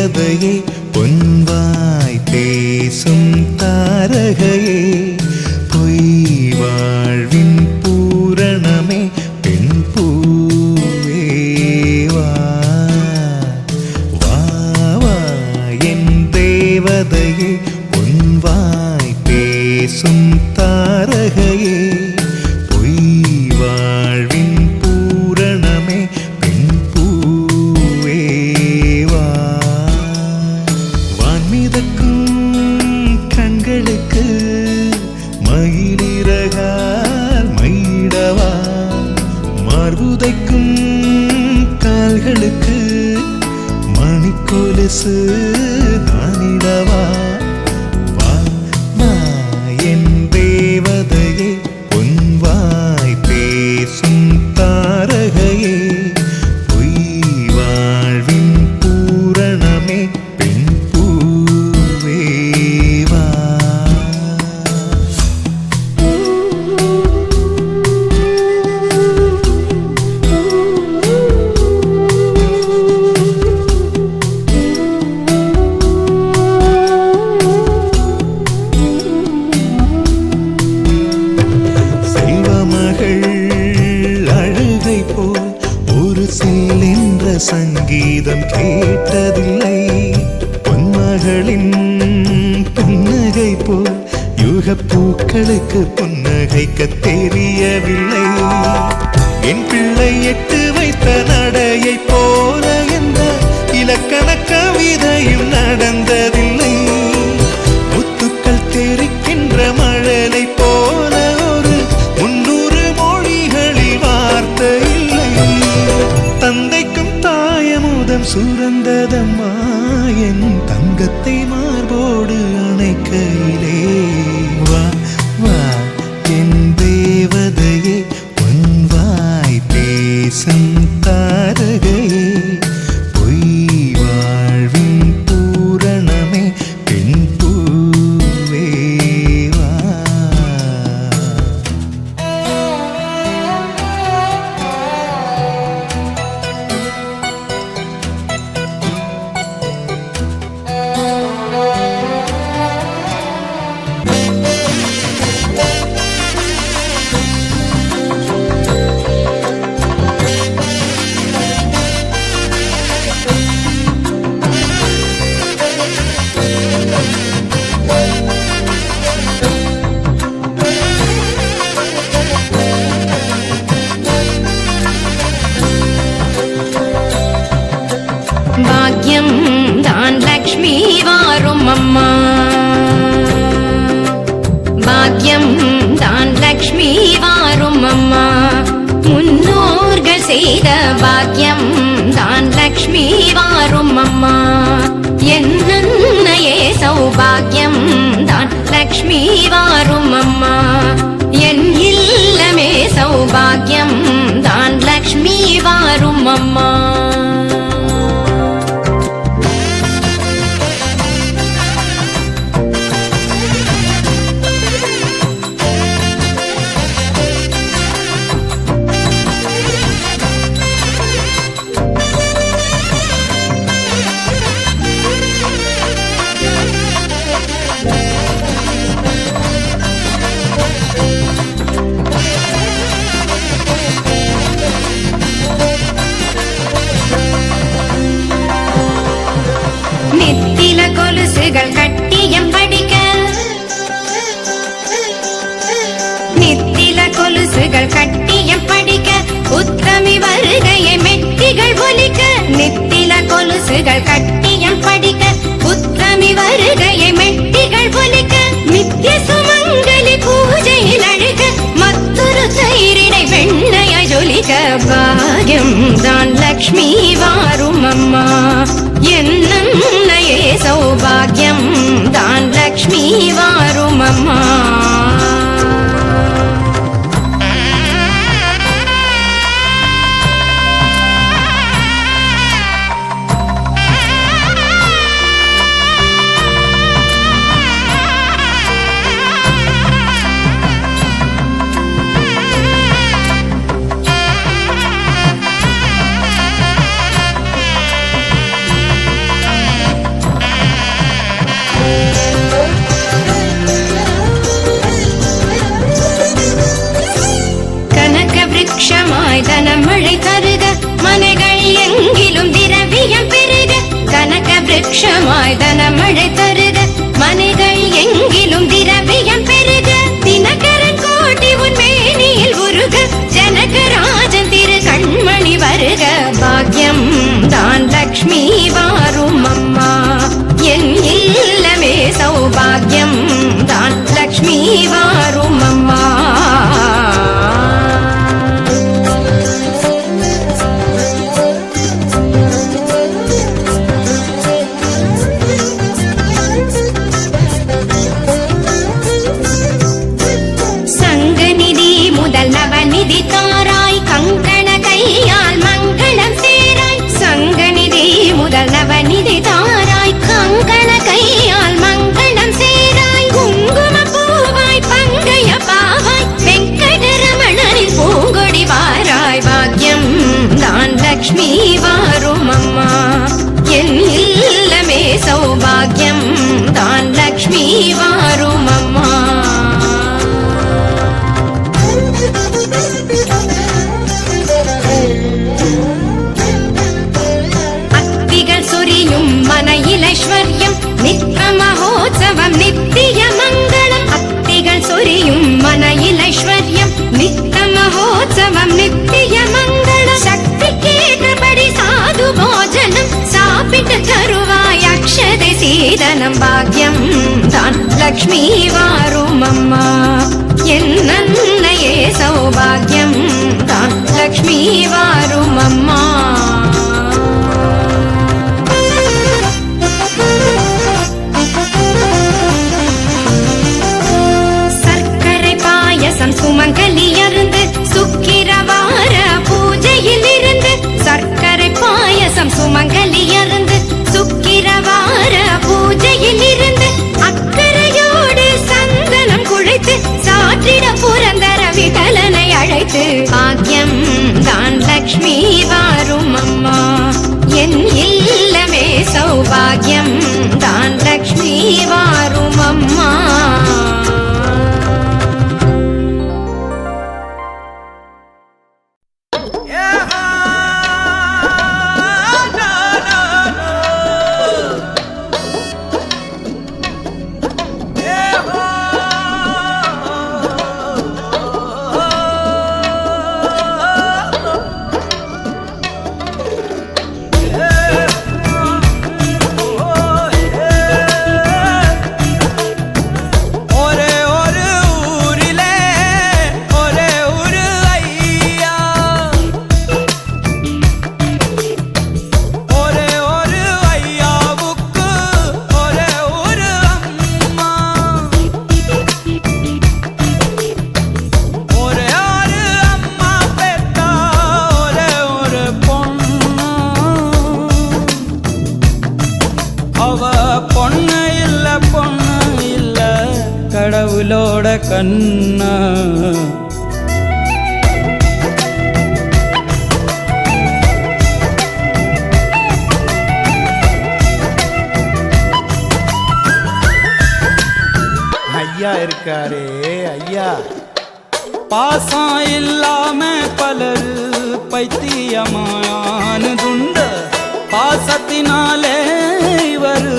தேவதையே பொன்வாய் பேசும் தாரகையே பொய் வாழ்வின் பூரணமே பெண் பூவே வா வா வா என் தேவதையே பொன்வாய் பேசும் தாரகையே பொய் வாழ்வின் பூரணமே பெண் பூவே வா வான்மிதக்கும் கண்களுக்கு மயிலிறகால் மயிடவா மார்புதைக்கும் கால்களுக்கு மணிக்கொலுசு நானிடவா வா வா என் தேவதையே பொன்வாய் பேசும் தாரகையே பொய் வாழ்வின் பூரணமே பெண் பூவே வா அழுகை போல் ஒரு சில்லென்ற சங்கீதம் கேட்டதில்லை பொன்மகளின் புன்னகை போல் யுக பூக்களுக்கு புன்னகைக்க தெரியவில்லை என் பிள்ளை எட்டு வைத்த நடையை போல என்ற இலக்கண கவிதையும் நடந்ததில்லை முத்துக்கள் தெரிக்கின்ற மழலை போல ஒரு 300 மொழிகளில் வார்த்தை இல்லை தந்தைக்கும் தாயமுதம் சுரந்ததம்மா என் தங்கத்தை மார்போடு அணைக்கையிலே வா வா என் தேவதையே பொன்வாய் பேசும் தாரகையே பொய் வாழ்வின் பூரணமே பெண் பூவே வா பாக்யம் தான் லக்ஷ்மி வாரும் அம்மா பாக்யம் தான் லக்ஷ்மி வாரும் அம்மா முன்னோர்கள் செய்த பாக்யம் தான் லக்ஷ்மி வாரும் அம்மா என்னையே சௌபாகியம் தான் லக்ஷ்மி வாரும் அம்மா என் இல்லமே சௌபாகியம் தான் லக்ஷ்மி வாரும் அம்மா நெத்தில கொலுசுகள் கட்டியம் படிக்க நெத்தில கொலுசுகள் கட்டியம் படிக்க உத்தமி வருகையை மெட்டிகள் ஒலிக்க நெத்தில கொலுசுகள் கட்டியம் படிக்க உத்தமி வருகையை மெட்டிகள் ஒலிக்க நித்திய சுமங்கலி பூஜையில் அழுக மற்றொரு தயிரிடை வெண்ணையாய் ஜொலிக்க பாக்யம் தான் லக்ஷ்மி வாரும் அம்மா என்னையே சௌபாகியம் தான் லக்ஷ்மி வாரும் அம்மா லக்ஷ்மி வாரும் அம்மா என் இல்லமே சௌபாகியம் தான் லக்ஷ்மி வாரும் அம்மா சங்கநிதி முதல் நவநிதி தாராய் கங்கண கையால் மங்களம் சேராய் சங்கநிதி முதல் நவநிதி தாராய் கங்கண கையால் மங்களம் சேராய் குங்கும பூவாய் பங்கைய பாவாய் வெங்கடரமணனின் பூங்கொடி வாராய் பாக்யம் தான் லக்ஷ்மி வாரும் அம்மா என் இல்லமே சௌபாகியம் தான் லக்ஷ்மி வாரும் அம்மா அத்திகள் சொரியும் மனையிலைஸ்வர்யம் நித்ய மகோத்சவம் நித்திய மங்களம் அத்திகள் சொரியும் மனையிலைஸ்வர்யம் நித்ய மகோத்சவம் நித்திய மங்களம் சக்தி கேட்டபடி சாது போஜனம் சாப்பிட்டு தருவாய் அக்ஷதை சீதனம் பாக்யம் தான் லக்ஷ்மி வாரும் அம்மா என் நன்னையே சௌபாகியம் தான் லக்ஷ்மி வாரும் அம்மா சர்க்கரை பாயசம் சுமங்கலி அருந்து சுக்கிரவார பூஜையில் இருந்து சர்க்கரை பாயசம் சுமங்கலி அருந்து சுக்கிரவார பூஜையில் இருந்து அக்கறையோடு சந்தனம் குழைத்து சாற்றிட புரந்தர விட்டலனை அழைத்து பாக்யம் தான் லக்ஷ்மி வாரும் அம்மா என் இல்லமே சௌபாகியம் தான் லக்ஷ்மி வாரும் அம்மா கடவுளோட கண்ணா ஐயா இருக்காரே ஐயா பாசம் இல்லாம பலர் பைத்தியமானதுண்டு பாசத்தினாலே இவர்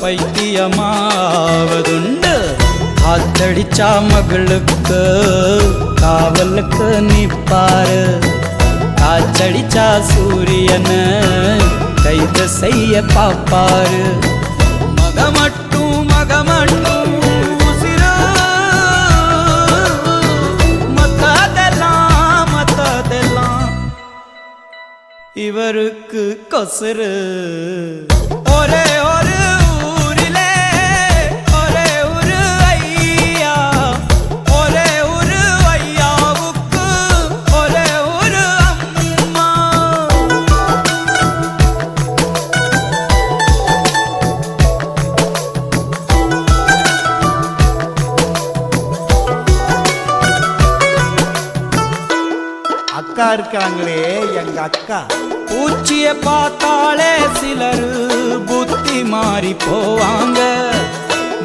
பைத்தியமாவதுண்டு காத்தடிச்சா மகளுக்கு காவலுக்கு நிப்பாரு காச்சடிச்சா சூரியனை கைது செய்ய பாப்பாரு மகமட்டும் உசிரு மத்ததெல்லாம் இவருக்கு கொசுரு ஒரே ஒரு ஊரிலே ஒரே ஒரு ஐயா ஒரே ஒரு ஐயாவுக்கு ஒரே ஒரு அம்மா அக்கா இருக்காங்களே எங்க அக்கா பூச்சிய பார்த்தாலே சிலர் புத்தி மாறி போவாங்க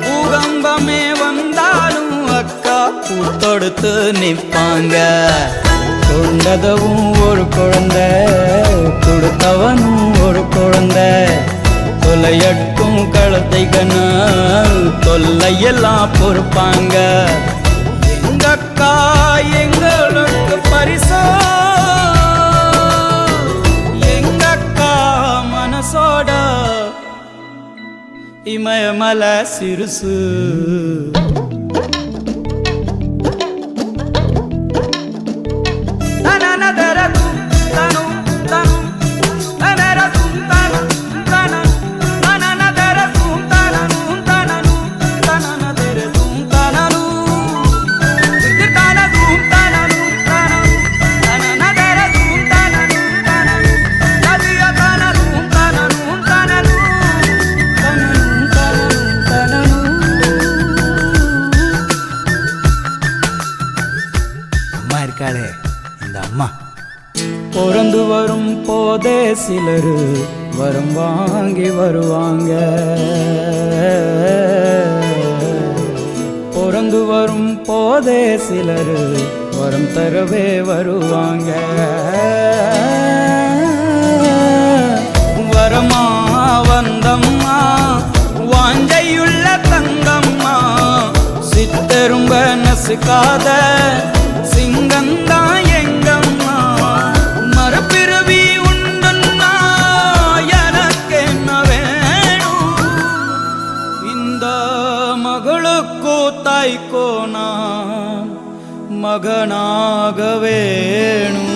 பூகம்பமே வந்தாலும் அக்கா பூத்தொடுத்து நிற்பாங்க கொண்டதவும் ஒரு குழந்தை கொடுத்தவனும் ஒரு குழந்தை தொலையட்டும் கழுத்தைகனா தொல்லையெல்லாம் பொறுப்பாங்க எங்க அக்கா எங்களுக்கு பரிசோ எங்க அக்கா மனசோ மலை சிறுசு அம்மா இருக்காளே இந்த அம்மா. பிறந்து வரும் போதே சிலர் வரம் வாங்கி வருவாங்க, பிறந்து வரும் போதே சிலர் வரம் தரவே வருவாங்க. வரமா வந்தம்மா வாஞ்சையுள்ள தங்கம்மா, சித்தரும்ப நசுக்காத சிங்கந்தான் எங்கம்மா. மறுபிறவி உண்டுன்னா எனக்கு என்ன வேணும், இந்த மகளுக்கோ தாய்க்கோ நான் மகனாக வேணும்.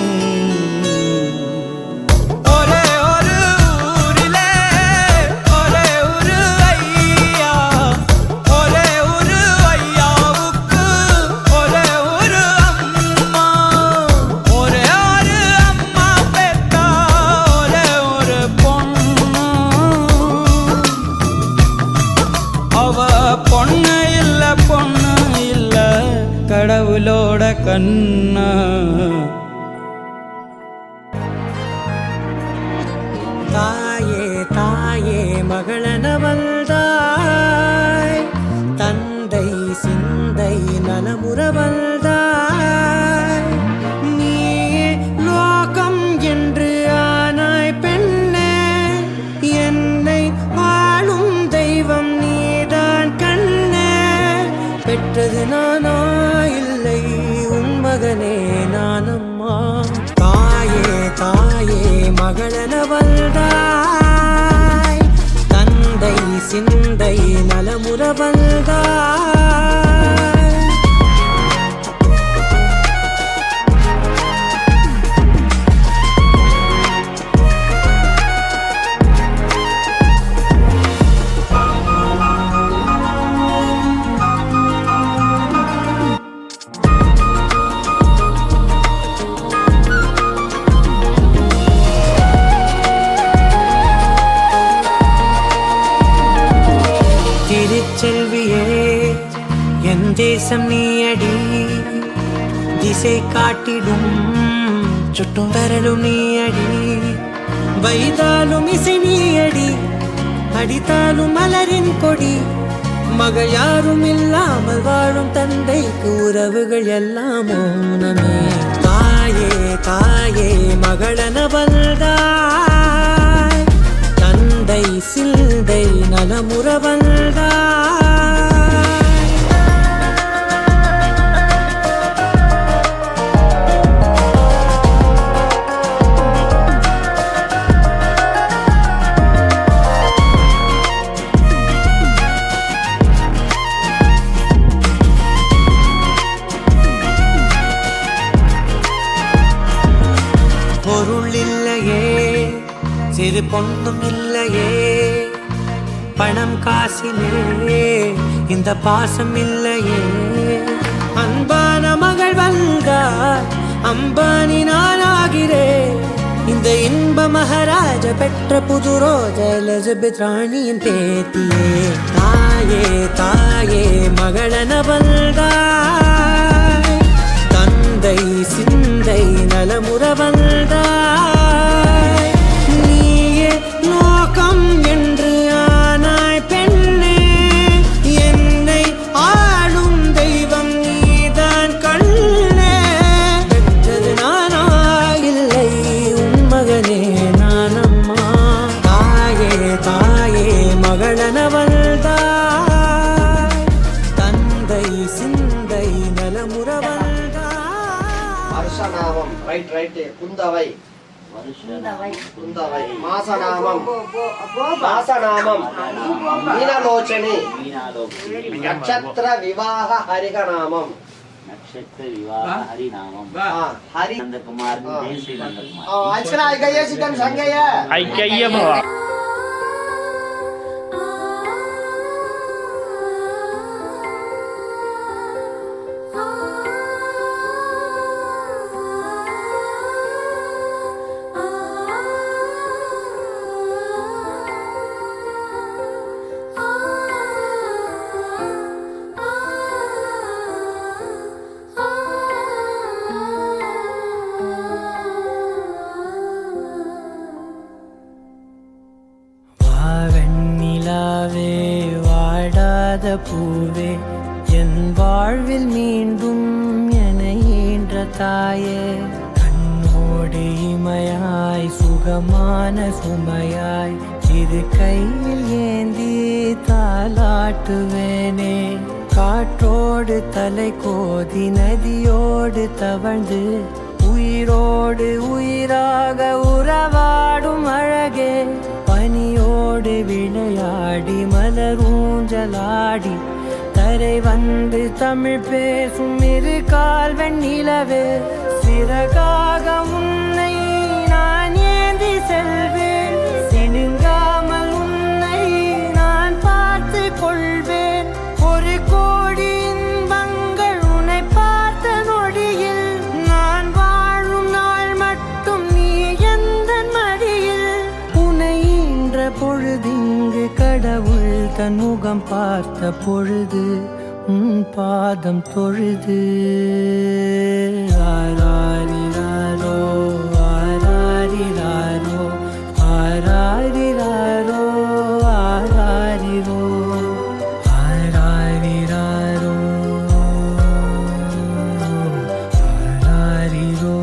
ஒரே ஒரு ஊரிலே ஒரே ஒரு ஐயா, ஒரே ஒரு ஐயாவுக்கு ஒரே ஒரு அம்மா, ஒரே ஒரு அம்மா பெத்தா ஒரே ஒரு பொண்ணு. அவ பொண்ணு இல்ல பொண்ணு இல்ல கடவுளோட கண்ணா. தாயே தாயே மகளனவள்தாய், தந்தை சிந்தை நலமுறவள்தாய். நீயே லோகம் என்று ஆனாய் பெண்ணே, என்னை வாழும் தெய்வம் நீதான் கண்ணே. பெற்றது நானா இல்லை உன் மகனே நானம்மா. தாயே தாயே மகளனவள்தாய், தந்தை சிந்தை நலமுறவள்தாய். திருச்செல்வியே என் தேசம் நீயடி, திசை காட்டிடும் சுட்டும் வரலும் நீயடி. வைதாலும் இசை நீயடி, அடித்தாலும் மலரின் கொடி. மகள் யாரும் இல்லாமல் வாழும் தந்தைக்கு உறவுகள் எல்லாம் மௌனமே. தாயே தாயே மகளனவள்தாய், தந்தை சிந்தை நலமுறவள்தாய். பொருள் இல்லையே சிறு பொண்ணும் இல்லையே, பணம் காசிலே இந்த பாசம் இல்லையே. அன்பான மகள் வந்தார் அம்பானி நானாகிறேன், இந்த இன்ப மகாராஜ பெற்ற புது ரோஜ எலிசபெத் ராணியின் பேத்தியே. தாயே தாயே மகளனவள்தாய், தந்தை சிந்தை நலமுறவள்தாய். நீயே லோகம் என்று ஆனாய் பெண்ணே, என்னை ஆளும் தெய்வம் நீதான் கண்ணே. பெற்றது நானா இல்லை உன் மகனே நானம்மா. தாயே தாயே மகளனவள்தாய், தந்தை சிந்தை நலமுறவள்தாய். வருஷநாமம் ரைட் குந்தவை குந்தவை மாசநாமம் மாசநாமம் மீனலோச்சனி நட்சத்திர விவாக ஹரிகநாமம் नक्षत्र विवाह हरि नामम हरि नंद कुमार जय श्री नंद कुमार ऐश्वर्या ऐकय सिद्धं संगय ऐक्य भव வாவெண்ணிலாவே வாடாத பூவே என் வாழ்வில் மீண்டும் என ஈன்ற தாயே கண்ணோடு இமையாய் சுகமான சுமையாய் இரு கையில் ஏந்தி தாலாட்டுவேனே காற்றோடு தலை கோதி நதியோடு தவழ்ந்து உயிரோடு உயிராக உறவாடும் அழகே பனியோடு விளையாடி மலரூஞ்சலாடி தரை வந்து தமிழ் பேசும் இரு கால் வெண்ணிலவே சிறகாக உன்னை நான் ஏந்தி செல்வேன் சிணுங்காமல் உன்னை நான் பார்த்து கொள்வேன் ஒரு கோடி இன்பங்கள் உன்னை பார்த்த நொடியில் நான் வாழும் நாள் மட்டும் நீ எந்த மடியில் உன்னை ஈன்ற பொழுதிங்கு கடவுள் தன் முகம் பார்த்த பொழுது உன் பாதம் தொழுது ஆராரிராரோ ஆராரிராரோ ஆராரிராரோ ஆராரிரோ ஆராரிராரோ ஆராரிரோ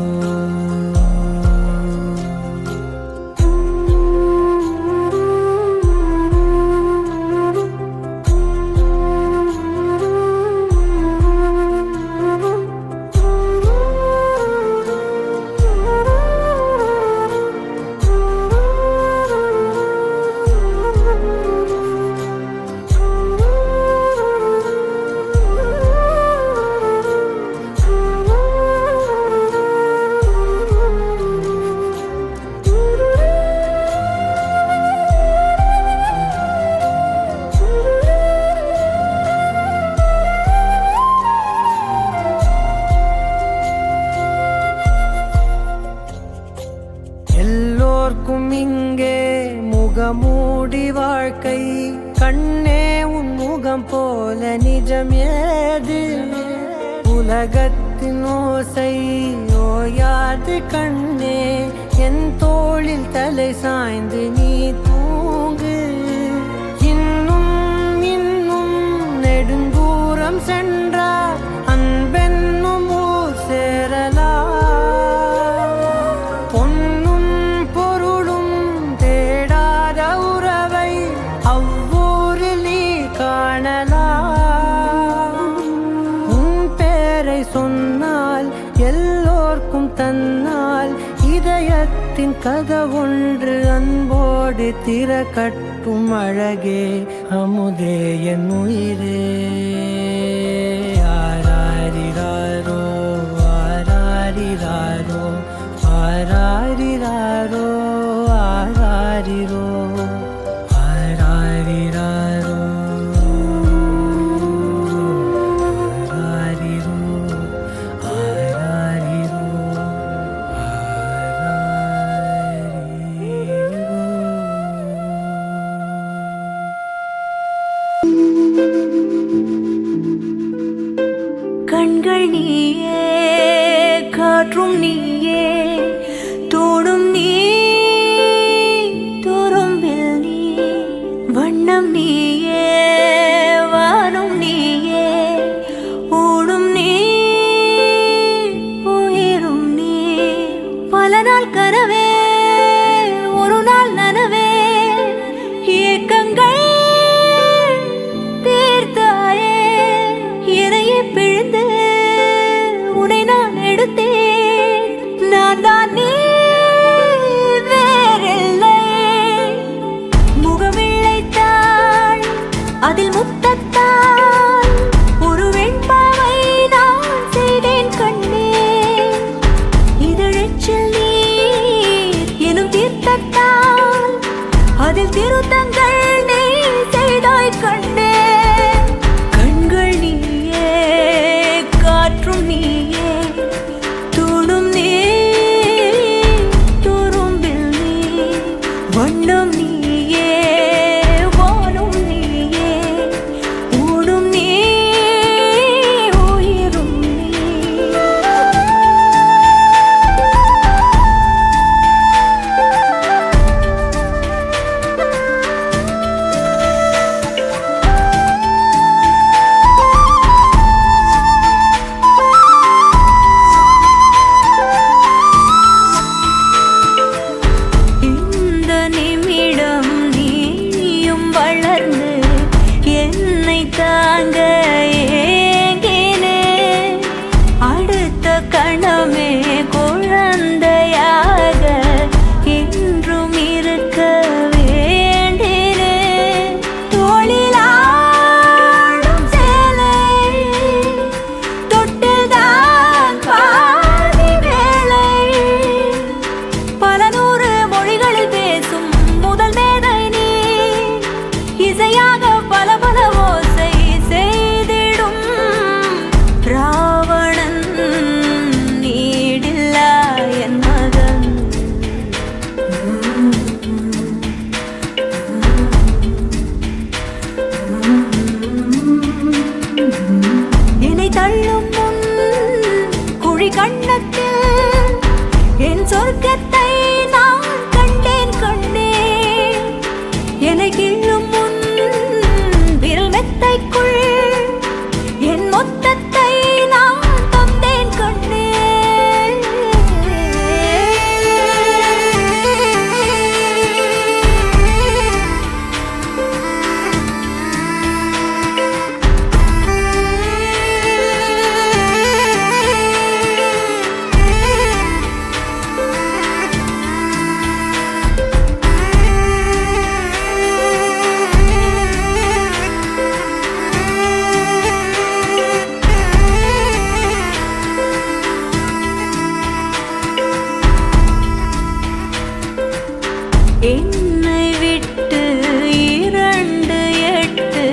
எல்லோர்க்கும் இங்கே முகமூடி வாழ்க்கை கண்ணே உன் முகம் போல நிஜம் ஏது உலகத்தின் ஓசை ஓயாது கண்ணே என் தோளில் தலை சாய்ந்து நீ தூங்கு இன்னும் இன்னும் நெடுந்தூரம் சென்றார் அன்பென்னும் ஊர் சேரலாம் பொன்னும் பொருளும் தேடாத உறவை அவ்வூரில் நீ காணலாம் உன் பேரை சொன்னால் எல்லோர்க்கும் தன்னால் இதயத்தின் கதவொன்று அன்போடு திறக்கட்டும் அழகே அமுதே என் உயிரே ஆராரிராரோ ஆராரிராரோ ஆராரிராரோ ஆராரிரோ ஆராரிராரோ ஆராரிரோ ஆராரிரோ கண்கள் நீயே காற்றும் நீயே தோடும் நீ துரும்பில் நீ வண்ணம் நீயே வானும் நீயே ஊடும் நீ உயிரும் நீ பல நாள் கனவே ஒரு நாள் நனவே ஏக்கங்கள் தீர்த்தாயே இணையை பிழிந்து உன்னை நான் எடுத்தேன் நான் தான் நீ அதில் திருத்தங்கள் நீ செய்தாய் கண்டே. கண்கள் நீயே, காற்றும் நீயே, தூணும் நீ, துரும்பில் நீ, வண்ணம் நீயே, வானும் நீயே, ஊடும் நீ, உயிரும் நீ. இந்த நிமிடம் நீயும் வளர்ந்து என்னை தாங்க ஏங்கினே. அடுத்த கணமே குழந்தையாக என்றும் இருக்க வேண்டினே. தோளிலாடும் சேலை தொட்டில்தான் பாதி வேளை. பல நூறு மொழிகளில் பேசும் முதல் மேதை நீ. இசையாக பல பல ஓசை செய்திடும் ராவணன் நீடில்லா என் மகன். என்னை தள்ளும் முன் குழி கண்ணத்தில் என் சொர்க்கத்தை நான் கண்டேன் கண்டேன். என்னை கிள்ளும் முன் விரல் மெத்தைக்குள் என் மொத்தத்தை நான் தந்தேன் கண்டேன். என்னை விட்டு 2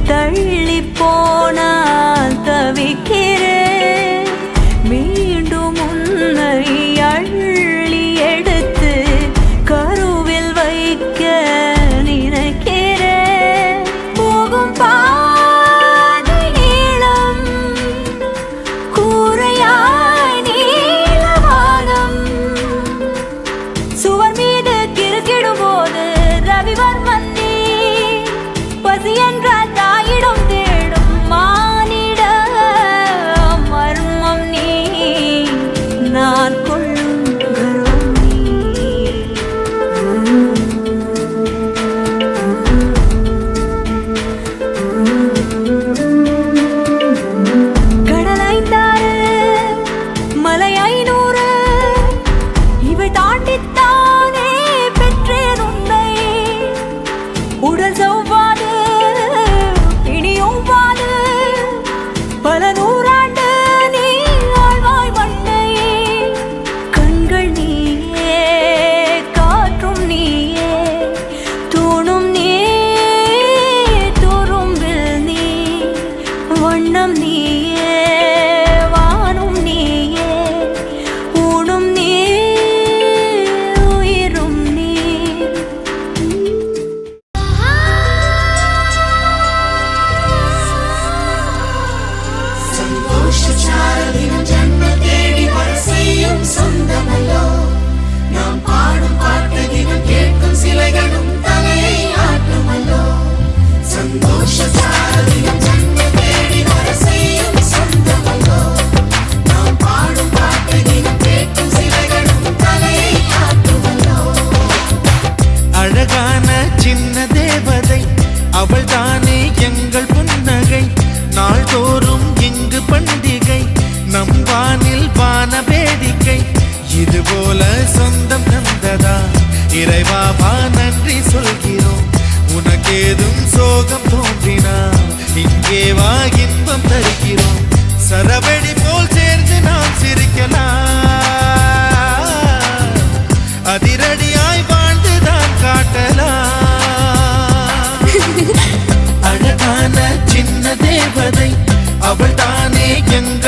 தள்ளி போனால் தவிக்கிறேன். மீண்டும் உன்னை அள்ளி எடுத்து கருவில் வைக்க நினைக்கிறேன். போகும் பாதை நீளம், கூரையாய் நீலவானம். சுவர் மீது கிறுக்கிடும் போது ரவிவர்மன் நீ. பசி என்றால் தாயிடம் தேடும் மானிட மர்மம் நீ. நான் கொள்ளும் கர்வம் நீ. கடல் 5 மலை 500 இவை தாண்டித்தானே பெற்றேன் உன்னை. உடல் செவ்வாது பிணியொவ்வாது பல நூறாண்டு நீ ஆழ்வாய் மண்ணை. கண்கள் நீயே, காற்றும் நீயே, தூணும் நீ, துரும்பில் நீ, வண்ணம் நீயே, வானும் நீயே, ஊடும் நீ, உயிரும் நீ. சந்தோஷச்சாரதினம் ஜன்ம தேடி வர செய்யும் சொந்தமல்லோ. நாம் பாடும் பாட்டு தினம் கேட்கும் சிலைகளும் தலையை ஆட்டுமல்லோ. சந்தோஷச்சாரதினம் ஜன்ம தேடி வர செய்யும் சொந்தமல்லோ. நாம் பாடும் பாட்டு தினம் கேட்கும் சிலைகளும் தலையை ஆட்டுமல்லோ. அழகான சின்ன தேவதை அவள் தானே எங்கள் புன்னகை. நாள்தோறும் இங்கு பண்டிகை, நம் வானில் வான வேடிக்கை. இதுபோல சொந்தம் தந்ததா இறைவாவா நன்றி சொல்கிறோம். உனக்கேதும் சோகம் தோன்றினா இங்கே வா இன்பம் தருகிறோம். சரவெடி போல் சேர்ந்து நாம் சிரிக்கலாம். அதிரடியாய் வாழ்ந்துதான் காட்டலாம். எங்கள்